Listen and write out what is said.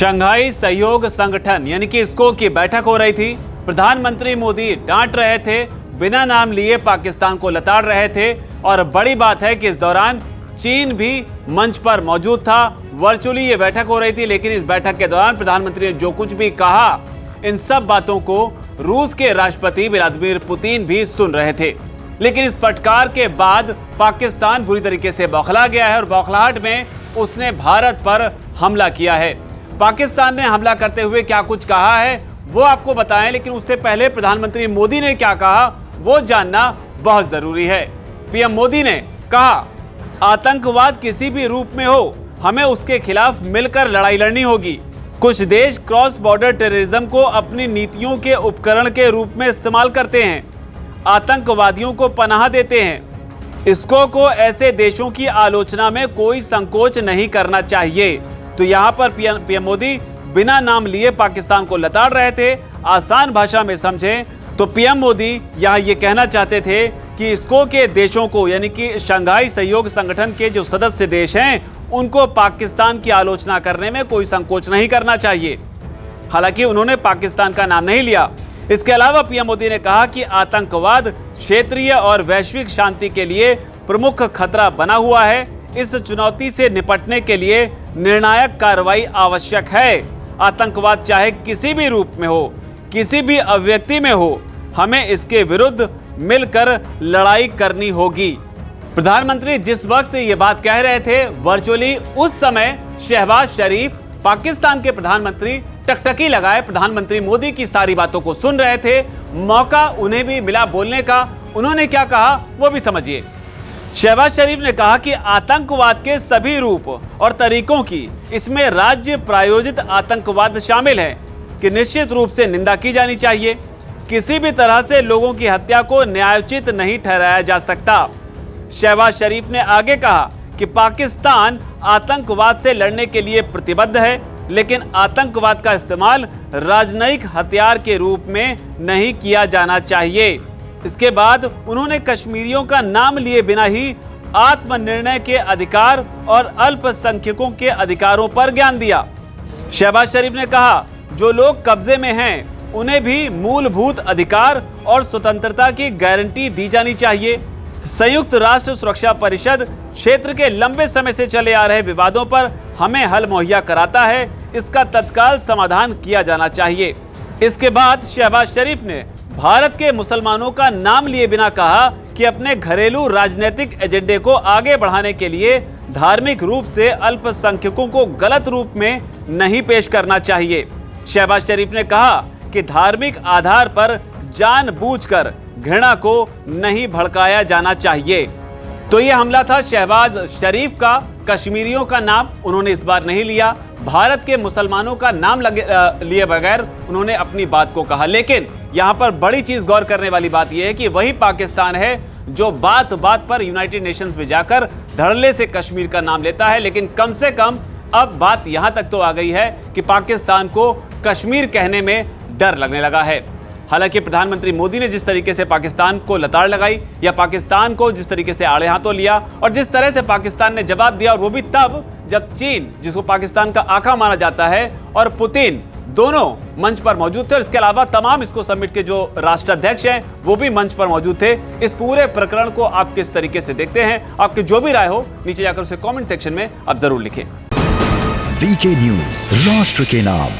Shanghai सहयोग संगठन यानी कि इसको की बैठक हो रही थी। प्रधानमंत्री मोदी डांट रहे थे, बिना नाम लिए पाकिस्तान को लताड़ रहे थे। और बड़ी बात है कि इस दौरान चीन भी मंच पर मौजूद था। वर्चुअली ये बैठक हो रही थी, लेकिन इस बैठक के दौरान प्रधानमंत्री ने जो कुछ भी कहा, इन सब बातों को रूस के राष्ट्रपति व्लादिमीर पुतिन भी सुन रहे थे। लेकिन इस फटकार के बाद पाकिस्तान बुरी तरीके से बौखला गया है और बौखलाहट में उसने भारत पर हमला किया है। पाकिस्तान ने हमला करते हुए क्या कुछ कहा है वो आपको बताएं, लेकिन उससे पहले प्रधानमंत्री मोदी ने क्या कहा वो जानना बहुत जरूरी है। पीएम मोदी ने कहा, आतंकवाद किसी भी रूप में हो, हमें उसके खिलाफ मिलकर लड़ाई लड़नी होगी। कुछ देश क्रॉस बॉर्डर टेररिज्म को अपनी नीतियों के उपकरण के रूप में इस्तेमाल करते हैं, आतंकवादियों को पनाह देते हैं। इसको को ऐसे देशों की आलोचना में कोई संकोच नहीं करना चाहिए। तो यहाँ पर पीएम मोदी बिना नाम लिए पाकिस्तान को लताड़ रहे थे। आसान भाषा में समझें तो पीएम मोदी यहाँ ये कहना चाहते थे कि इसको के देशों को यानी कि शंघाई सहयोग संगठन के जो सदस्य देश हैं उनको पाकिस्तान की आलोचना करने में कोई संकोच नहीं करना चाहिए। हालांकि उन्होंने पाकिस्तान का नाम नहीं लिया। इसके अलावा पीएम मोदी ने कहा कि आतंकवाद क्षेत्रीय और वैश्विक शांति के लिए प्रमुख खतरा बना हुआ है। इस चुनौती से निपटने के लिए निर्णायक कार्रवाई आवश्यक है। आतंकवाद चाहे किसी भी रूप में हो, किसी भी अभिव्यक्ति में हो, हमें इसके विरुद्ध मिलकर लड़ाई करनी होगी। प्रधानमंत्री जिस वक्त ये बात कह रहे थे, वर्चुअली उस समय शहबाज शरीफ पाकिस्तान के प्रधानमंत्री टकटकी लगाए प्रधानमंत्री मोदी की सारी बातों को सुन रहे थे। मौका उन्हें भी मिला बोलने का। उन्होंने क्या कहा वो भी समझिए। शहबाज शरीफ ने कहा कि आतंकवाद के सभी रूप और तरीकों की, इसमें राज्य प्रायोजित आतंकवाद शामिल है, कि निश्चित रूप से निंदा की जानी चाहिए। किसी भी तरह से लोगों की हत्या को न्यायोचित नहीं ठहराया जा सकता। शहबाज शरीफ ने आगे कहा कि पाकिस्तान आतंकवाद से लड़ने के लिए प्रतिबद्ध है, लेकिन आतंकवाद का इस्तेमाल राजनयिक हथियार के रूप में नहीं किया जाना चाहिए। इसके बाद उन्होंने कश्मीरियों का नाम लिए बिना ही आत्मनिर्णय के अधिकार और अल्पसंख्यकों के अधिकारों पर ज्ञान दिया। शहबाज शरीफ ने कहा, जो लोग कब्जे में हैं उन्हें भी मूलभूत अधिकार और स्वतंत्रता की गारंटी दी जानी चाहिए। संयुक्त राष्ट्र सुरक्षा परिषद क्षेत्र के लंबे समय से चले आ रहे विवादों पर हमें हल मुहैया कराता है, इसका तत्काल समाधान किया जाना चाहिए। इसके बाद शहबाज शरीफ ने भारत के मुसलमानों का नाम लिए बिना कहा कि अपने घरेलू राजनीतिक एजेंडे को आगे बढ़ाने के लिए धार्मिक रूप से अल्पसंख्यकों को गलत रूप में नहीं पेश करना चाहिए। शहबाज शरीफ ने कहा कि धार्मिक आधार पर जानबूझकर घृणा को नहीं भड़काया जाना चाहिए। तो यह हमला था शहबाज शरीफ का। कश्मीरियों का नाम उन्होंने इस बार नहीं लिया, भारत के मुसलमानों का नाम लिए बगैर उन्होंने अपनी बात को कहा। लेकिन यहां पर बड़ी चीज गौर करने वाली बात यह है कि वही पाकिस्तान है जो बात बात पर यूनाइटेड नेशंस में जाकर धड़ल्ले से कश्मीर का नाम लेता है। लेकिन कम से कम अब बात यहां तक तो आ गई है कि पाकिस्तान को कश्मीर कहने में डर लगने लगा है। हालांकि प्रधानमंत्री मोदी ने जिस तरीके से पाकिस्तान को लताड़ लगाई या पाकिस्तान को जिस तरीके से आड़े हाथों लिया और जिस तरह से पाकिस्तान ने जवाब दिया, और वो भी तब जब चीन, जिसको पाकिस्तान का आका माना जाता है, और पुतिन दोनों मंच पर मौजूद थे। और इसके अलावा तमाम इसको समिट के जो राष्ट्राध्यक्ष हैं वो भी मंच पर मौजूद थे। इस पूरे प्रकरण को आप किस तरीके से देखते हैं? आपकी जो भी राय हो नीचे जाकर उसे कमेंट सेक्शन में आप जरूर लिखें। वीके न्यूज, राष्ट्र के नाम।